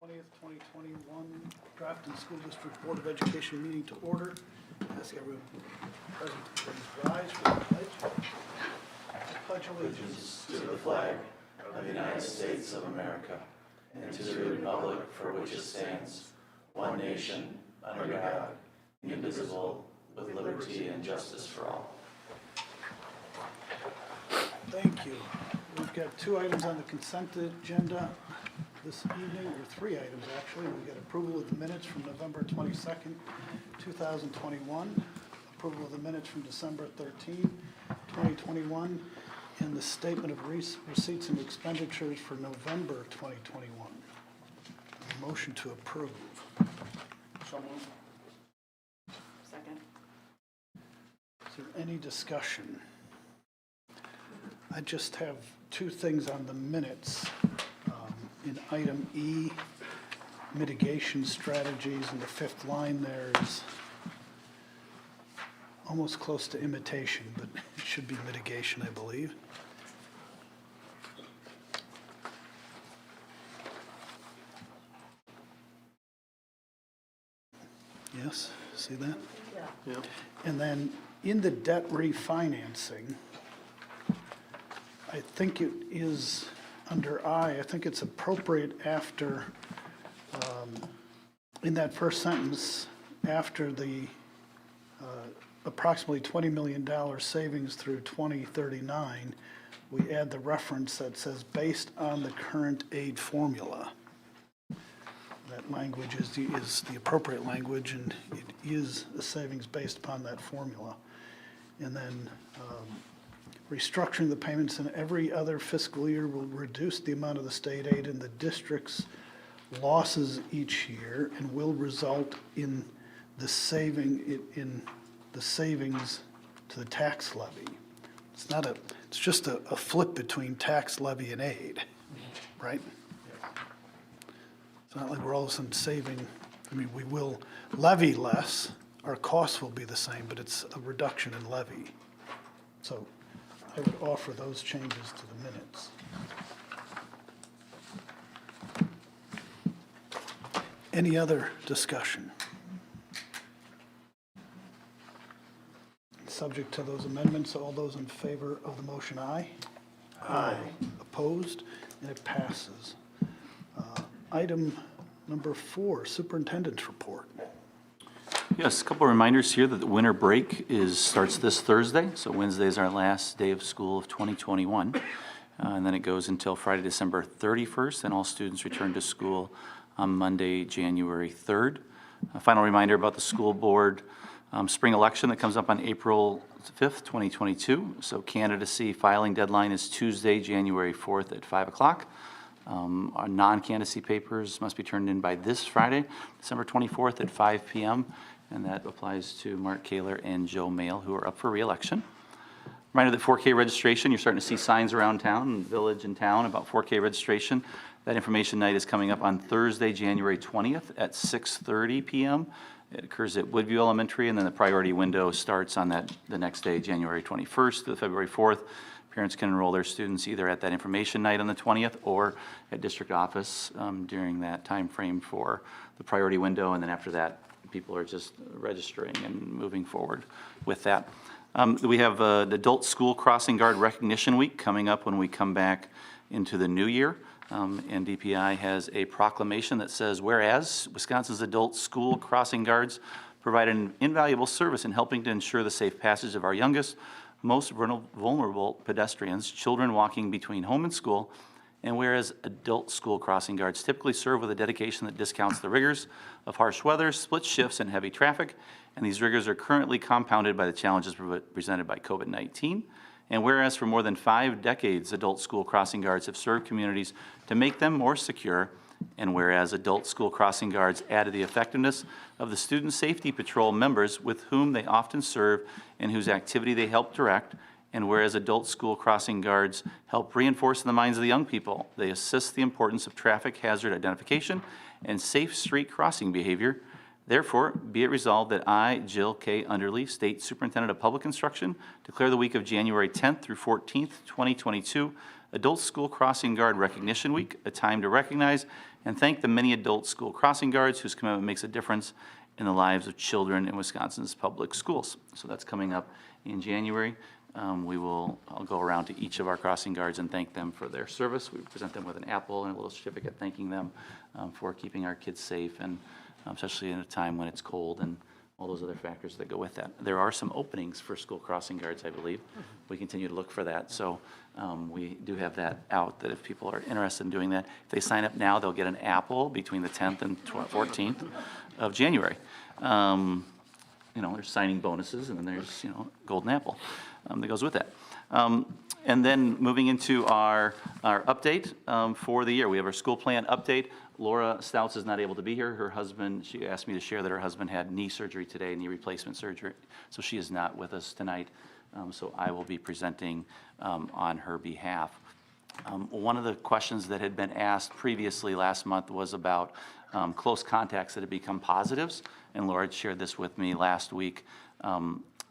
20th, 2021 Grafton School District Board of Education meeting to order. Ask everyone present to please rise for the pledge. I pledge allegiance to the flag of the United States of America and to the republic for which it stands, one nation, under God, indivisible, with liberty and justice for all. Thank you. We've got two items on the consent agenda this evening, or three items actually. We've got approval of the minutes from November 22nd, 2021, approval of the minutes from December 13, 2021, and the statement of receipts and expenditures for November 2021. Motion to approve. So moved. Second. Is there any discussion? I just have two things on the minutes. In item E, mitigation strategies, in the fifth line there is almost close to imitation, but it should be mitigation, I believe. Yes, see that? Yeah. Yep. And then in the debt refinancing, I think it is under I think it's appropriate after, in that first sentence, after the approximately $20 million savings through 2039, we add the reference that says based on the current aid formula. That language is the appropriate language, and it is a savings based upon that formula. And then restructuring the payments in every other fiscal year will reduce the amount of the state aid in the district's losses each year and will result in the savings to the tax levy. It's just a flip between tax levy and aid, right? It's not like we're all of a sudden saving. I mean, we will levy less, our costs will be the same, but it's a reduction in levy. So I would offer those changes to the minutes. Any other discussion? Subject to those amendments, all those in favor of the motion, aye? Aye. Opposed? And it passes. Item number 4, Superintendents Report. Yes, a couple of reminders here that the winter break starts this Thursday, so Wednesday is our last day of school of 2021, and then it goes until Friday, December 31st, and all students return to school on Monday, January 3rd. A final reminder about the school board spring election that comes up on April 5th, 2022, so candidacy filing deadline is Tuesday, January 4th at 5 o'clock. Our non-candidacy papers must be turned in by this Friday, December 24th at 5 p.m., and that applies to Mark Kaler and Joe Mail, who are up for re-election. Reminder that 4K registration, you're starting to see signs around town, village and town, about 4K registration. That information night is coming up on Thursday, January 20th at 6:30 p.m. It occurs at Woodview Elementary, and then the priority window starts on the next day, January 21st to February 4th. Parents can enroll their students either at that information night on the 20th or at district office during that time frame for the priority window, and then after that, people are just registering and moving forward with that. We have the Adult School Crossing Guard Recognition Week coming up when we come back into the new year. And DPI has a proclamation that says, whereas Wisconsin's adult school crossing guards provide an invaluable service in helping to ensure the safe passage of our youngest, most vulnerable pedestrians, children walking between home and school, and whereas adult school crossing guards typically serve with a dedication that discounts the rigors of harsh weather, split shifts, and heavy traffic, and these rigors are currently compounded by the challenges presented by COVID-19. And whereas for more than 5 decades, adult school crossing guards have served communities to make them more secure, and whereas adult school crossing guards add to the effectiveness of the Student Safety Patrol members with whom they often serve and whose activity they help direct, and whereas adult school crossing guards help reinforce in the minds of the young people, they assist the importance of traffic hazard identification and safe street crossing behavior. Therefore, be it resolved that I, Jill K. Underly, State Superintendent of Public Instruction, declare the week of January 10th through 14th, 2022, Adult School Crossing Guard Recognition Week, a time to recognize and thank the many adult school crossing guards whose commitment makes a difference in the lives of children in Wisconsin's public schools. So that's coming up in January. I'll go around to each of our crossing guards and thank them for their service. We present them with an apple and a little certificate thanking them for keeping our kids safe, and especially in a time when it's cold and all those other factors that go with that. There are some openings for school crossing guards, I believe. We continue to look for that. So we do have that out, that if people are interested in doing that, if they sign up now, they'll get an apple between the 10th and 14th of January. There's signing bonuses, and then there's, golden apple that goes with that. And then moving into our update for the year. We have our school plan update. Laura Stouts is not able to be here. Her husband, she asked me to share that her husband had knee surgery today, knee replacement surgery. So she is not with us tonight. So I will be presenting on her behalf. One of the questions that had been asked previously last month was about close contacts that had become positives, and Laura had shared this with me last week.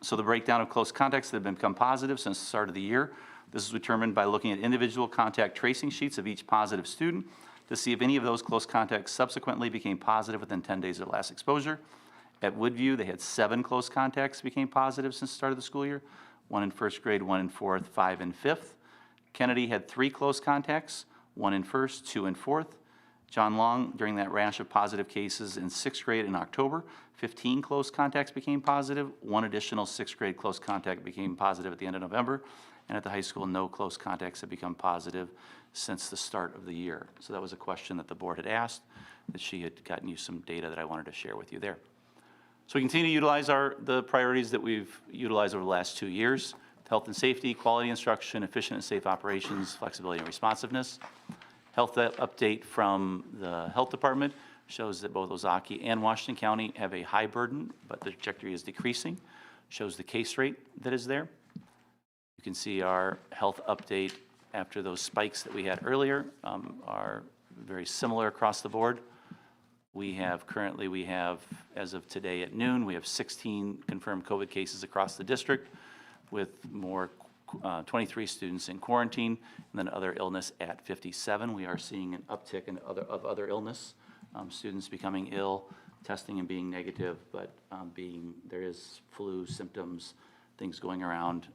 So the breakdown of close contacts that have become positive since the start of the year. This is determined by looking at individual contact tracing sheets of each positive student to see if any of those close contacts subsequently became positive within 10 days of last exposure. At Woodview, they had 7 close contacts became positive since the start of the school year, 1 in first grade, 1 in fourth, 5 in fifth. Kennedy had 3 close contacts, 1 in first, 2 in fourth. John Long, during that rash of positive cases in 6th grade in October, 15 close contacts became positive. 1 additional 6th grade close contact became positive at the end of November. And at the high school, no close contacts have become positive since the start of the year. So that was a question that the board had asked, that she had gotten you some data that I wanted to share with you there. So we continue to utilize the priorities that we've utilized over the last 2 years: health and safety, quality instruction, efficient and safe operations, flexibility and responsiveness. Health update from the health department shows that both Ozaukee and Washington County have a high burden, but the trajectory is decreasing. Shows the case rate that is there. You can see our health update after those spikes that we had earlier are very similar across the board. We have, as of today at noon, we have 16 confirmed COVID cases across the district, with 23 students in quarantine, and then other illness at 57. We are seeing an uptick in other illness, students becoming ill, testing and being negative, but there is flu symptoms, things going around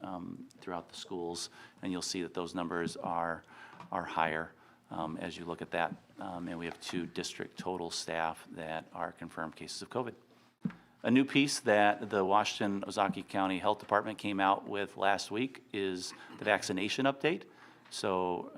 throughout the schools, and you'll see that those numbers are higher as you look at that. And we have 2 district total staff that are confirmed cases of COVID. A new piece that the Washington Ozaukee County Health Department came out with last week is the vaccination update. So,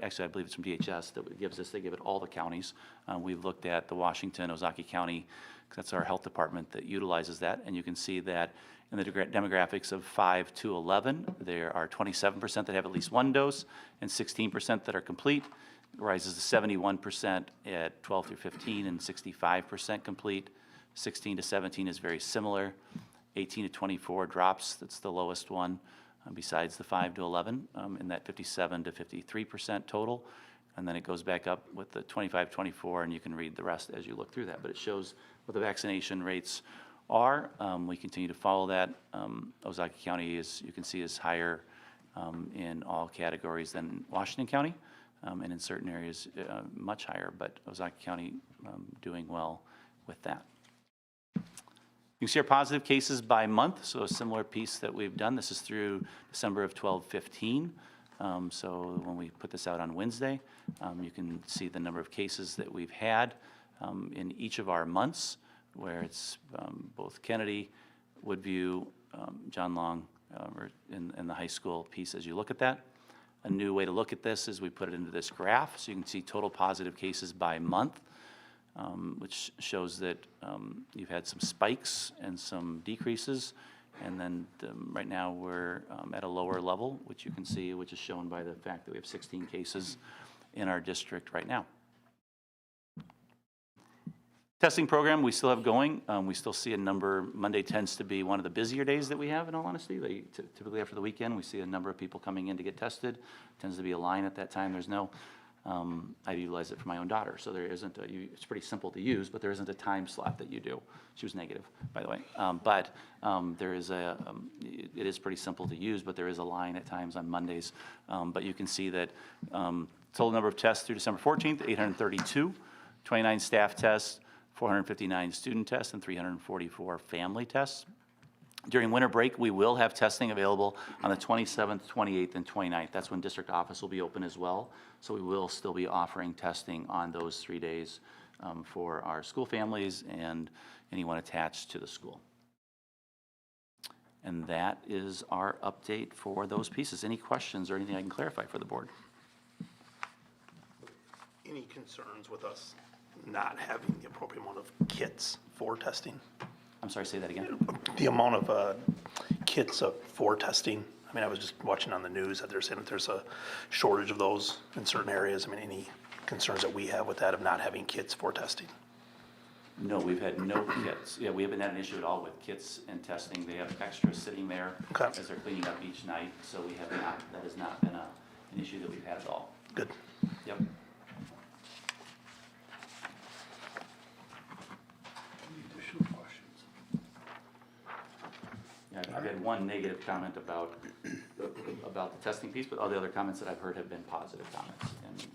actually, I believe it's from DHS that gives this. They give it all the counties. We've looked at the Washington Ozaukee County, because that's our health department that utilizes that, and you can see that in the demographics of 5 to 11, there are 27% that have at least 1 dose and 16% that are complete. It rises to 71% at 12 through 15 and 65% complete. 16 to 17 is very similar. 18 to 24 drops, that's the lowest one, besides the 5 to 11, in that 57 to 53% total. And then it goes back up with the 25, 24, and you can read the rest as you look through that. But it shows what the vaccination rates are. We continue to follow that. Ozaukee County, you can see, is higher in all categories than Washington County, and in certain areas much higher, but Ozaukee County doing well with that. You can see our positive cases by month, so a similar piece that we've done. This is through December of 12-15. So when we put this out on Wednesday, you can see the number of cases that we've had in each of our months, where it's both Kennedy, Woodview, John Long, in the high school piece as you look at that. A new way to look at this is we put it into this graph, so you can see total positive cases by month, which shows that you've had some spikes and some decreases, and then right now we're at a lower level, which you can see, which is shown by the fact that we have 16 cases in our district right now. Testing program we still have going. We still see a number. Monday tends to be one of the busier days that we have, in all honesty. Typically after the weekend, we see a number of people coming in to get tested. Tends to be a line at that time. There's no I utilize it for my own daughter. So there isn't it's pretty simple to use, but there isn't a time slot that you do. She was negative, by the way. There is it is pretty simple to use, but there is a line at times on Mondays. But you can see that total number of tests through December 14th, 832, 29 staff tests, 459 student tests, and 344 family tests. During winter break, we will have testing available on the 27th, 28th, and 29th. That's when district office will be open as well. So we will still be offering testing on those 3 days for our school families and anyone attached to the school. And that is our update for those pieces. Any questions or anything I can clarify for the board? Any concerns with us not having the appropriate amount of kits for testing? I'm sorry, say that again. The amount of kits for testing. I mean, I was just watching on the news that they're saying that there's a shortage of those in certain areas. I mean, any concerns that we have with that of not having kits for testing? No, we've had no kits. Yeah, we haven't had an issue at all with kits and testing. They have extras sitting there Okay. as they're cleaning up each night. So we have not, that has not been an issue that we've had at all. Good. Yep. Any additional questions? Yeah, I've had one negative comment about the testing piece, but all the other comments that I've heard have been positive comments, and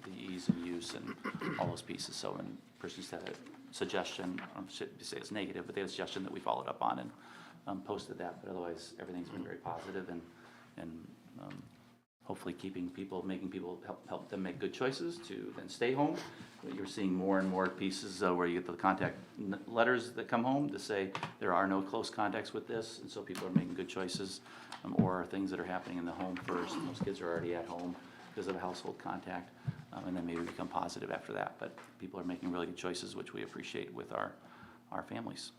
the ease of use and all those pieces. So, and person just had a suggestion, I shouldn't say it's negative, but they had a suggestion that we followed up on and posted that. But otherwise, everything's been very positive, and hopefully making people help them make good choices to then stay home. You're seeing more and more pieces where you get the contact letters that come home to say there are no close contacts with this, and so people are making good choices, or things that are happening in the home first. Most kids are already at home because of a household contact, and then maybe become positive after that. But people are making really good choices, which we appreciate with our families.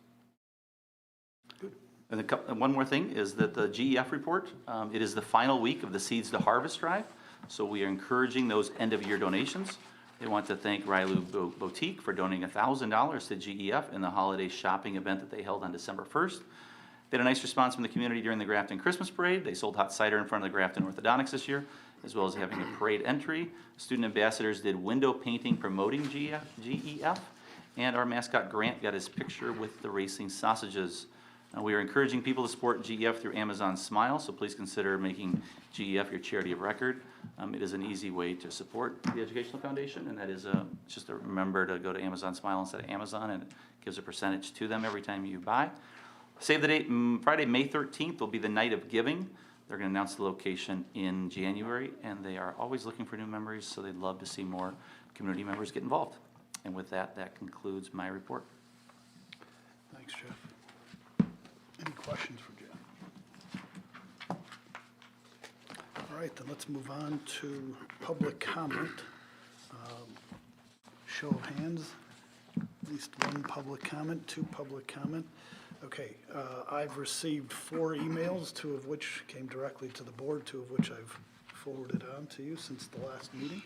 And one more thing is that the GEF report, it is the final week of the Seeds to Harvest drive. So we are encouraging those end of year donations. They want to thank Rylu Boutique for donating $1,000 to GEF in the holiday shopping event that they held on December 1st. They had a nice response from the community during the Grafton Christmas Parade. They sold hot cider in front of the Grafton Orthodontics this year, as well as having a parade entry. Student ambassadors did window painting promoting GEF, and our mascot Grant got his picture with the racing sausages. We are encouraging people to support GEF through Amazon Smile, so please consider making GEF your charity of record. It is an easy way to support the Educational Foundation, and that is just to remember to go to Amazon Smile instead of Amazon, and it gives a percentage to them every time you buy. Save the date, Friday, May 13th will be the night of giving. They're going to announce the location in January, and they are always looking for new members, so they'd love to see more community members get involved. And with that, that concludes my report. Thanks, Jeff. Any questions for Jeff? All right, then let's move on to public comment. Show of hands, at least one public comment, two public comment. Okay, I've received 4 emails, 2 of which came directly to the board, 2 of which I've forwarded on to you since the last meeting.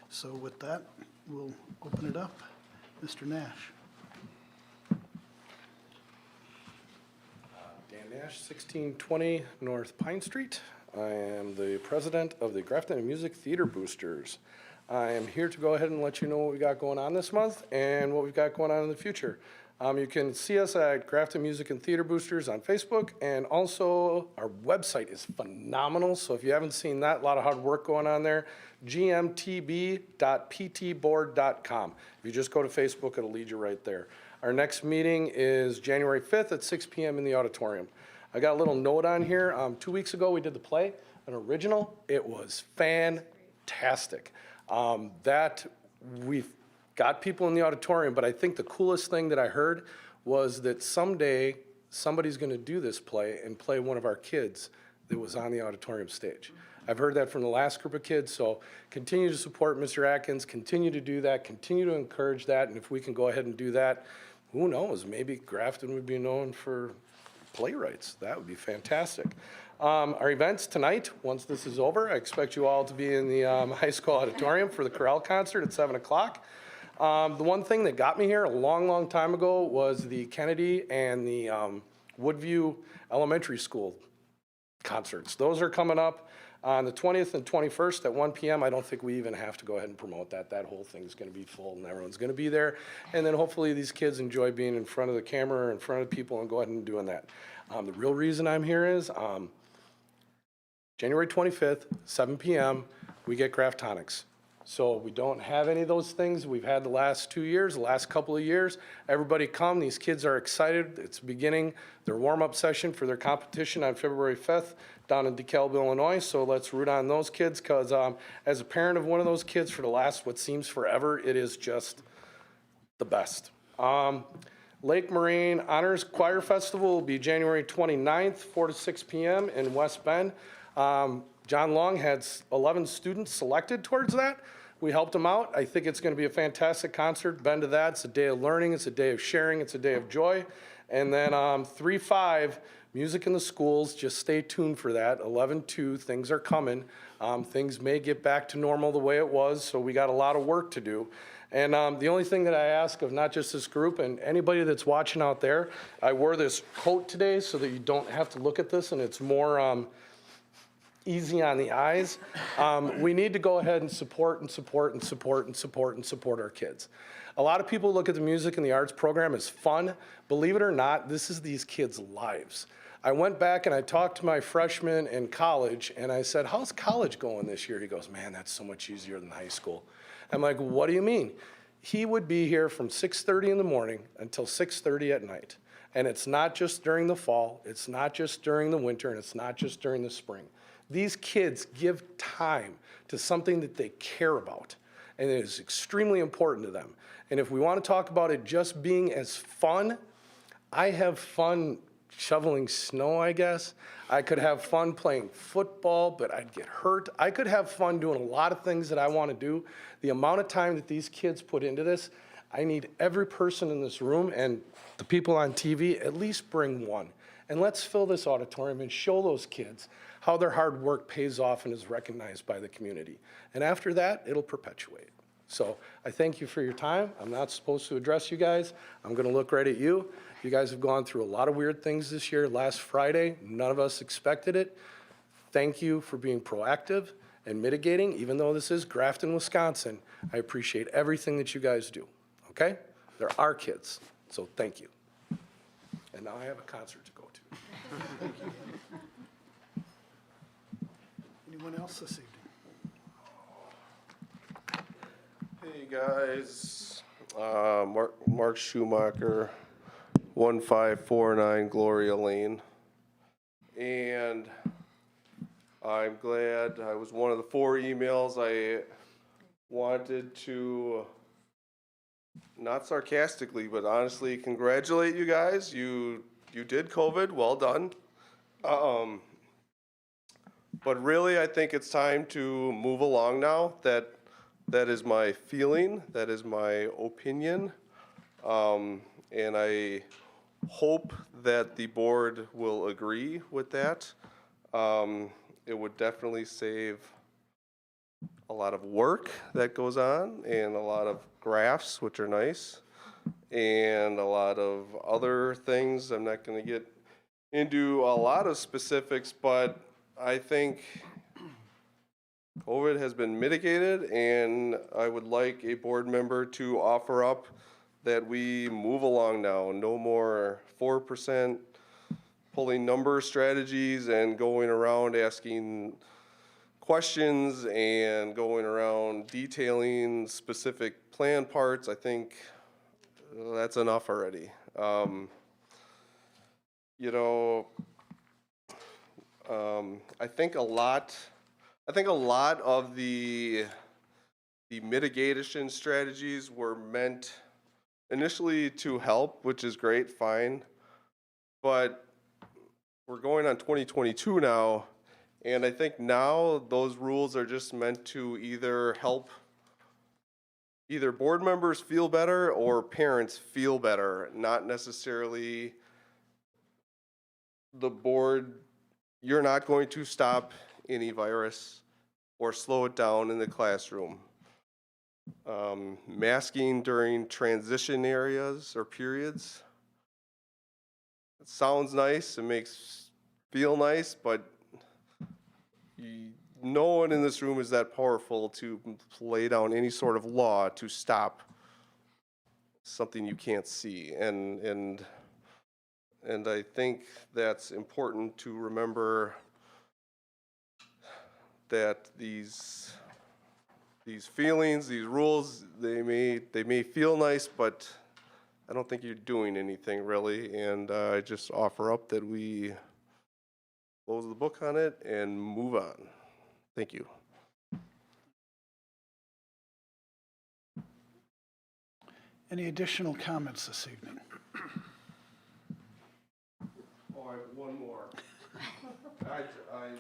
So with that, we'll open it up. Mr. Nash. Dan Nash, 1620 North Pine Street. I am the president of the Grafton Music Theater Boosters. I am here to go ahead and let you know what we got going on this month and what we've got going on in the future. You can see us at Grafton Music and Theater Boosters on Facebook, and also our website is phenomenal. So if you haven't seen that, a lot of hard work going on there. gmtb.ptboard.com. If you just go to Facebook, it'll lead you right there. Our next meeting is January 5th at 6 p.m. in the auditorium. I got a little note on here. 2 weeks ago, we did the play, an original. It was fantastic. We've got people in the auditorium, but I think the coolest thing that I heard was that someday somebody's going to do this play and play one of our kids that was on the auditorium stage. I've heard that from the last group of kids, so continue to support Mr. Atkins, continue to do that, continue to encourage that, and if we can go ahead and do that, who knows, maybe Grafton would be known for playwrights. That would be fantastic. Our events tonight, once this is over, I expect you all to be in the high school auditorium for the chorale concert at 7 o'clock. The one thing that got me here a long, long time ago was the Kennedy and the Woodview Elementary School concerts. Those are coming up. On the 20th and 21st at 1 p.m., I don't think we even have to go ahead and promote that. That whole thing's going to be full and everyone's going to be there. And then hopefully these kids enjoy being in front of the camera, in front of people, and go ahead and doing that. The real reason I'm here is January 25th, 7 p.m., we get Graftonics. So we don't have any of those things we've had the last 2 years, the last couple of years. Everybody come, these kids are excited. It's beginning their warm-up session for their competition on February 5th down in DeKalb, Illinois. So let's root on those kids because as a parent of one of those kids for the last, what seems forever, it is just the best. Lake Marine Honors Choir Festival will be January 29th, 4 to 6 p.m. in West Bend. John Long had 11 students selected towards that. We helped them out. I think it's going to be a fantastic concert. Been to that. It's a day of learning. It's a day of sharing. It's a day of joy. And then 3-5, music in the schools. Just stay tuned for that. 11-2, things are coming. Things may get back to normal the way it was, so we got a lot of work to do. And the only thing that I ask of not just this group and anybody that's watching out there, I wore this coat today so that you don't have to look at this and it's more easy on the eyes. We need to go ahead and support our kids. A lot of people look at the music and the arts program as fun. Believe it or not, this is these kids' lives. I went back and I talked to my freshman in college and I said, how's college going this year? He goes, man, that's so much easier than high school. I'm like, what do you mean? He would be here from 6:30 in the morning until 6:30 at night. And it's not just during the fall, it's not just during the winter, and it's not just during the spring. These kids give time to something that they care about, and it is extremely important to them. And if we want to talk about it just being as fun, I have fun shoveling snow, I guess. I could have fun playing football, but I'd get hurt. I could have fun doing a lot of things that I want to do. The amount of time that these kids put into this, I need every person in this room and the people on TV at least bring one. And let's fill this auditorium and show those kids how their hard work pays off and is recognized by the community. And after that, it'll perpetuate. So I thank you for your time. I'm not supposed to address you guys. I'm going to look right at you. You guys have gone through a lot of weird things this year. Last Friday, none of us expected it. Thank you for being proactive and mitigating. Even though this is Grafton, Wisconsin, I appreciate everything that you guys do, okay? They're our kids, so thank you. And now I have a concert to go to. Anyone else this evening? Hey guys, Mark Schumacher, 1549 Gloria Lane. And I'm glad I was one of the 4 emails I wanted to, not sarcastically, but honestly congratulate you guys. You did COVID, well done. But really I think it's time to move along now. That is my feeling, that is my opinion, and I hope that the board will agree with that. It would definitely save a lot of work that goes on and a lot of graphs, which are nice, and a lot of other things. I'm not going to get into a lot of specifics, but I think COVID has been mitigated, and I would like a board member to offer up that we move along now. No more 4% pulling number strategies and going around asking questions and going around detailing specific plan parts. I think that's enough already. I think a lot of the mitigation strategies were meant initially to help, which is great, fine. But we're going on 2022 now, and I think now those rules are just meant to either help either board members feel better or parents feel better, not necessarily the board. You're not going to stop any virus or slow it down in the classroom. Masking during transition areas or periods. It sounds nice, it makes feel nice, but no one in this room is that powerful to lay down any sort of law to stop something you can't see. And I think that's important to remember, that these feelings, these rules, they may feel nice, but I don't think you're doing anything really. And I just offer up that we close the book on it and move on. Thank you. Any additional comments this evening? Oh, I have one more.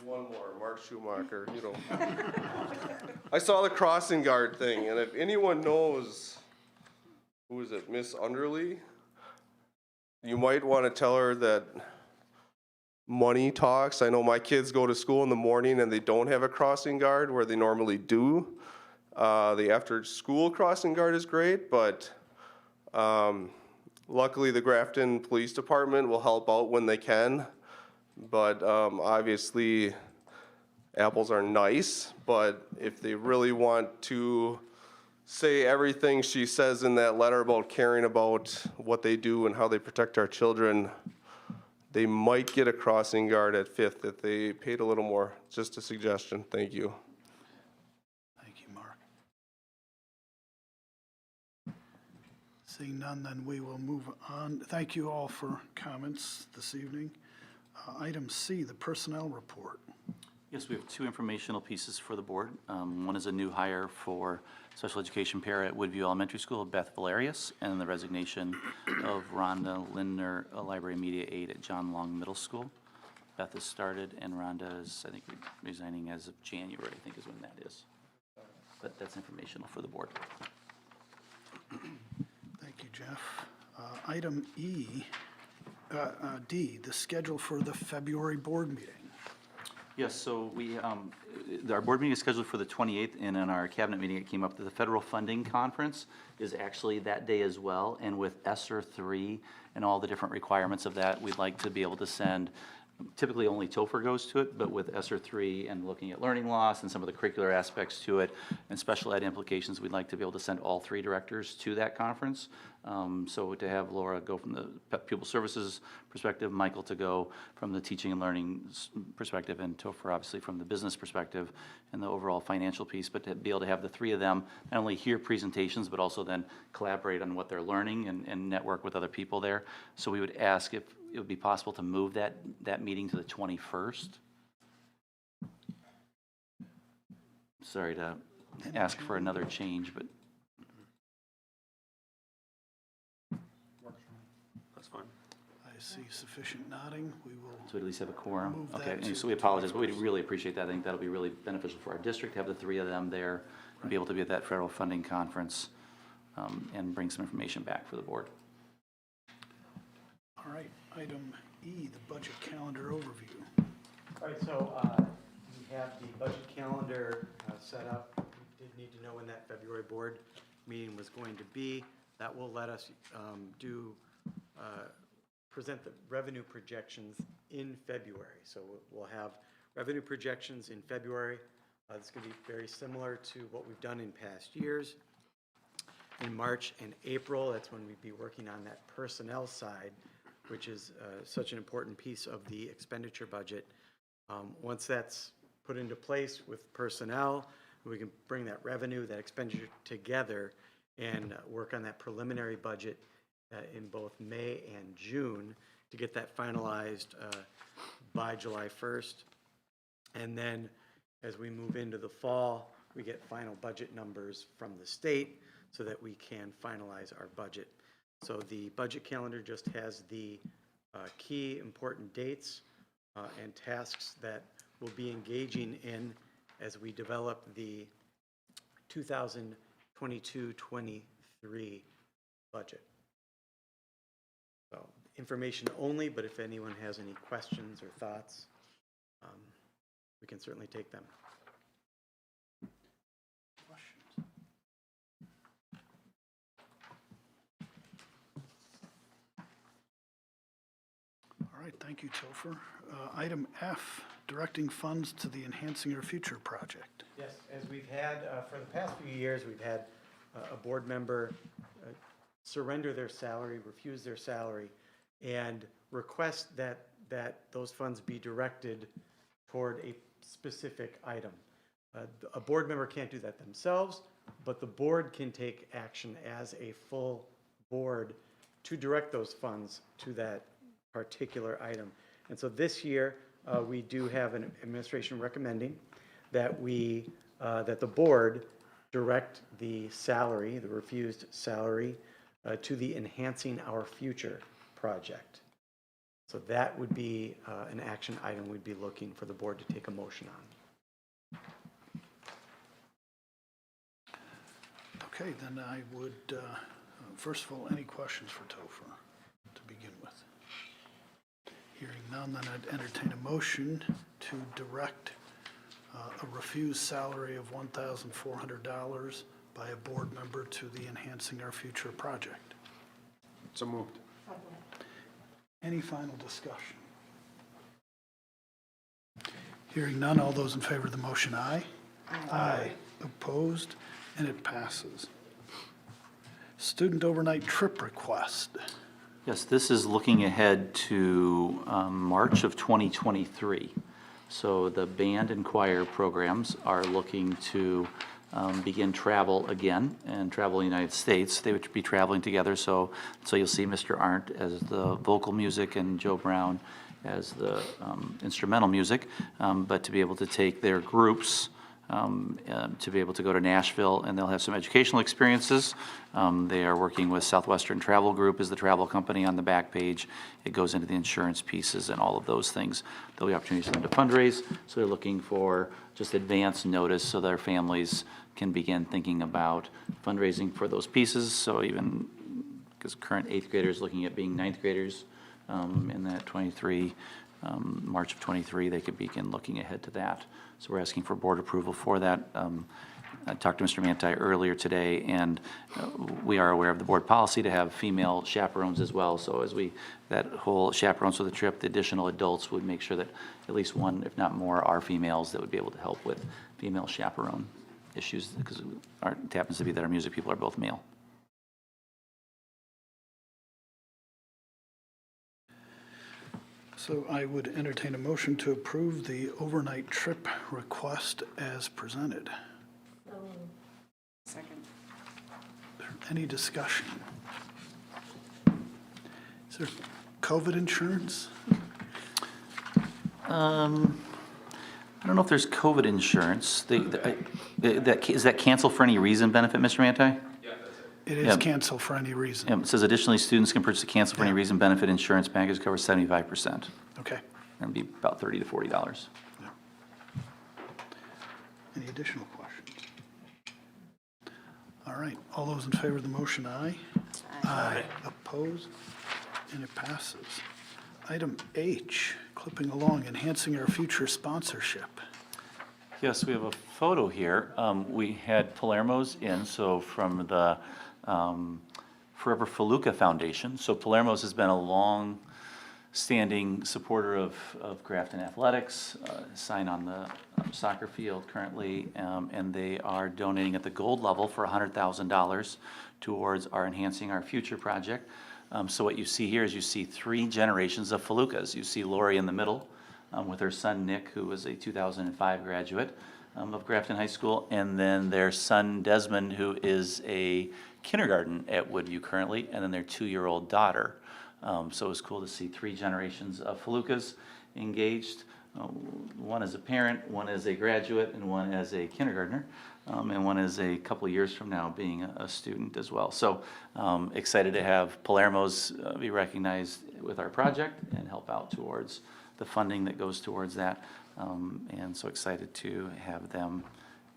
One more, Mark Schumacher, you know. I saw the crossing guard thing, and if anyone knows, who is it, Miss Underly? You might want to tell her that money talks. I know my kids go to school in the morning and they don't have a crossing guard where they normally do. The after-school crossing guard is great, but luckily the Grafton Police Department will help out when they can. But obviously, apples are nice, but if they really want to say everything she says in that letter about caring about what they do and how they protect our children, they might get a crossing guard at Fifth if they paid a little more. Just a suggestion. Thank you. Thank you, Mark. Seeing none, then we will move on. Thank you all for comments this evening. Item C, the personnel report. Yes, we have two informational pieces for the board. One is a new hire for special education para at Woodview Elementary School, Beth Valerius, and the resignation of Rhonda Lindner, a library media aide at John Long Middle School. Beth has started, and Rhonda is, I think, resigning as of January, I think is when that is. But that's informational for the board. Thank you, Jeff. Item D, the schedule for the February board meeting. Yes, so our board meeting is scheduled for the 28th, and in our cabinet meeting, it came up that the federal funding conference is actually that day as well. And with ESSER 3 and all the different requirements of that, we'd like to be able to send, typically only Topher goes to it, but with ESSER 3 and looking at learning loss and some of the curricular aspects to it and special ed implications, we'd like to be able to send all three directors to that conference. So to have Laura go from the pupil services perspective, Michael to go from the teaching and learning perspective, and Topher obviously from the business perspective and the overall financial piece, but to be able to have the three of them not only hear presentations, but also then collaborate on what they're learning and network with other people there. So we would ask if it would be possible to move that meeting to the 21st. Sorry to ask for another change, but That's fine. I see sufficient nodding. We will, so we at least have a quorum. Move that Okay, to and so we apologize, but we'd really appreciate that. I think that'll be really beneficial for our district to have the three of them there and be able to be at that federal funding conference and bring some information back for the board. all right. Item E, the budget calendar overview. All right, so we have the budget calendar set up. We did need to know when that February board meeting was going to be. That will let us present the revenue projections in February. So we'll have revenue projections in February. It's going to be very similar to what we've done in past years. In March and April, that's when we'd be working on that personnel side, which is such an important piece of the expenditure budget. Once that's put into place with personnel, we can bring that revenue, that expenditure together and work on that preliminary budget in both May and June to get that finalized by July 1st. And then as we move into the fall, we get final budget numbers from the state so that we can finalize our budget. So the budget calendar just has the key important dates and tasks that we'll be engaging in as we develop the 2022-23 budget. So information only, but if anyone has any questions or thoughts, we can certainly take them. Questions? All right, thank you, Topher. Item F, directing funds to the Enhancing Our Future project. Yes, as we've had, for the past few years, we've had a board member surrender their salary, refuse their salary, and request that those funds be directed toward a specific item. A board member can't do that themselves, but the board can take action as a full board to direct those funds to that particular item. And so this year, we do have an administration recommending that that the board direct the salary, the refused salary, to the Enhancing Our Future project. So that would be an action item we'd be looking for the board to take a motion on. Okay, then I would, first of all, any questions for Topher to begin with? Hearing none, then I'd entertain a motion to direct a refused salary of $1,400 by a board member to the Enhancing Our Future project. So moved. Any final discussion? Hearing none, all those in favor of the motion, aye. Aye. Opposed, and it passes. Student overnight trip request. Yes, this is looking ahead to March of 2023. So the band and choir programs are looking to begin travel again and travel in the United States. They would be traveling together, so you'll see Mr. Arndt as the vocal music and Joe Brown as the instrumental music, but to be able to take their groups to be able to go to Nashville, and they'll have some educational experiences. They are working with Southwestern Travel Group as the travel company on the back page. It goes into the insurance pieces and all of those things. There'll be opportunities for them to fundraise, so they're looking for just advance notice so their families can begin thinking about fundraising for those pieces. So even, because current 8th graders looking at being 9th graders in that 23, March of 23, they could begin looking ahead to that. So we're asking for board approval for that. I talked to Mr. Manti earlier today, and we are aware of the board policy to have female chaperones as well. So as that whole chaperones for the trip, the additional adults would make sure that at least one, if not more, are females that would be able to help with female chaperone issues, because it happens to be that our music people are both male. So I would entertain a motion to approve the overnight trip request as presented. Second. Any discussion? Is there COVID insurance? I don't know if there's COVID insurance. Is that cancel for any reason benefit, Mr. Manti? It is canceled for any reason. It says additionally, students can purchase a cancel for any reason benefit insurance package covers 75%. Okay. That'd be about $30 to $40. Yeah. Any additional questions? All right, all those in favor of the motion, aye. Aye. Opposed? And it passes. Item H, clipping along, enhancing our future sponsorship. Yes, we have a photo here. We had Palermo's in, so from the Forever Feluca Foundation. So Palermo's has been a long-standing supporter of Grafton athletics, sign on the soccer field currently, and they are donating at the gold level for $100,000 towards our Enhancing Our Future project. So what you see here is you see 3 generations of Felucas. You see Lori in the middle with her son Nick, who was a 2005 graduate of Grafton High School, and then their son Desmond, who is a kindergarten at Woodview currently, and then their 2-year-old daughter. So it was cool to see 3 generations of Felucas engaged. One as a parent, one as a graduate, and one as a kindergartner, and one is a couple of years from now being a student as well. So excited to have Palermo's be recognized with our project and help out towards the funding that goes towards that. And so excited to have them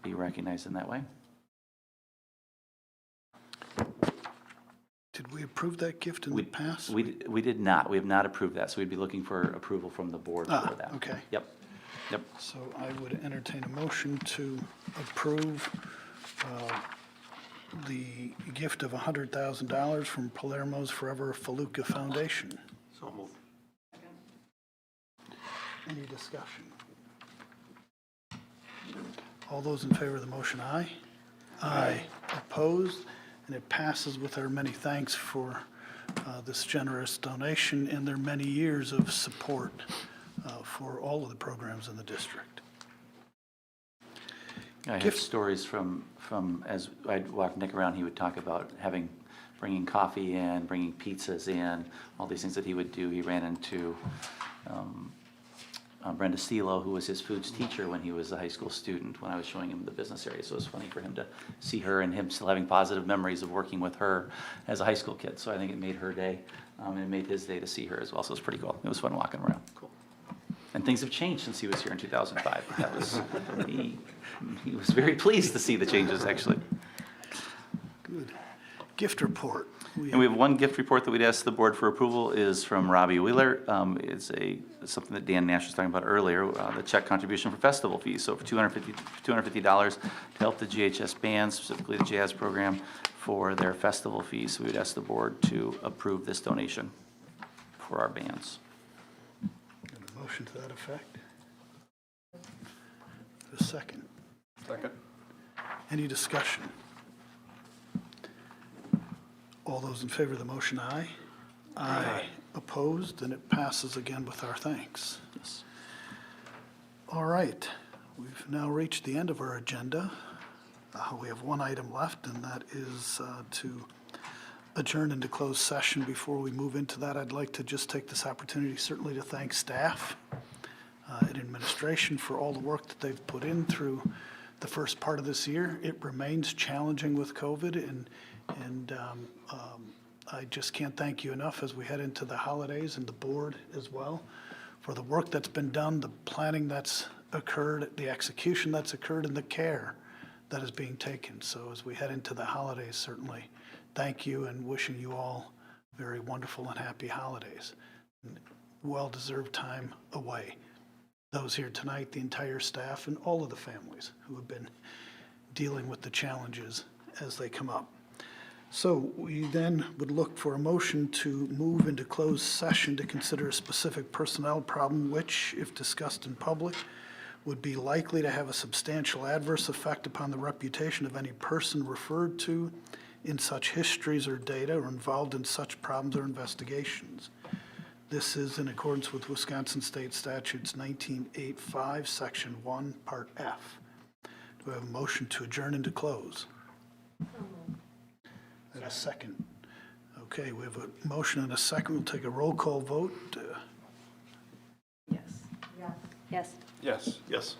be recognized in that way. Did we approve that gift in the past? We did not. We have not approved that, so we'd be looking for approval from the board for that. Okay. Yep. So I would entertain a motion to approve the gift of $100,000 from Palermo's Forever Feluca Foundation. So moved. Any discussion? All those in favor of the motion, aye. Aye. Opposed? And it passes with our many thanks for this generous donation and their many years of support for all of the programs in the district. I have stories from as I'd walk Nick around, he would talk about bringing coffee in, bringing pizzas in, all these things that he would do. He ran into Brenda Stilo, who was his foods teacher when he was a high school student, when I was showing him the business area. So it was funny for him to see her and him still having positive memories of working with her as a high school kid. So I think it made her day, and it made his day to see her as well. So it was pretty cool. It was fun walking around. Cool. And things have changed since he was here in 2005. That was, he was very pleased to see the changes, actually. Good. Gift report. And we have one gift report that we'd ask the board for approval is from Robbie Wheeler. It's something that Dan Nash was talking about earlier, the check contribution for festival fees. So for $250 to help the GHS band, specifically the jazz program, for their festival fees. So we would ask the board to approve this donation for our bands. Got a motion to that effect? A second. Second. Any discussion? All those in favor of the motion, aye. Aye. Opposed, and it passes again with our thanks. Yes. All right, we've now reached the end of our agenda. We have one item left, and that is to adjourn into closed session. Before we move into that, I'd like to just take this opportunity certainly to thank staff and administration for all the work that they've put in through the first part of this year. It remains challenging with COVID, and I just can't thank you enough as we head into the holidays, and the board as well, for the work that's been done, the planning that's occurred, the execution that's occurred, and the care that is being taken. So as we head into the holidays, certainly thank you, and wishing you all very wonderful and happy holidays. Well-deserved time away. Those here tonight, the entire staff, and all of the families who have been dealing with the challenges as they come up. So we then would look for a motion to move into closed session to consider a specific personnel problem which, if discussed in public, would be likely to have a substantial adverse effect upon the reputation of any person referred to in such histories or data or involved in such problems or investigations. This is in accordance with Wisconsin State Statutes 1985, Section 1, Part F. Do I have a motion to adjourn into close? And a second. Okay, we have a motion and a second. We'll take a roll call vote. Yes. Yes. Yes. Yes.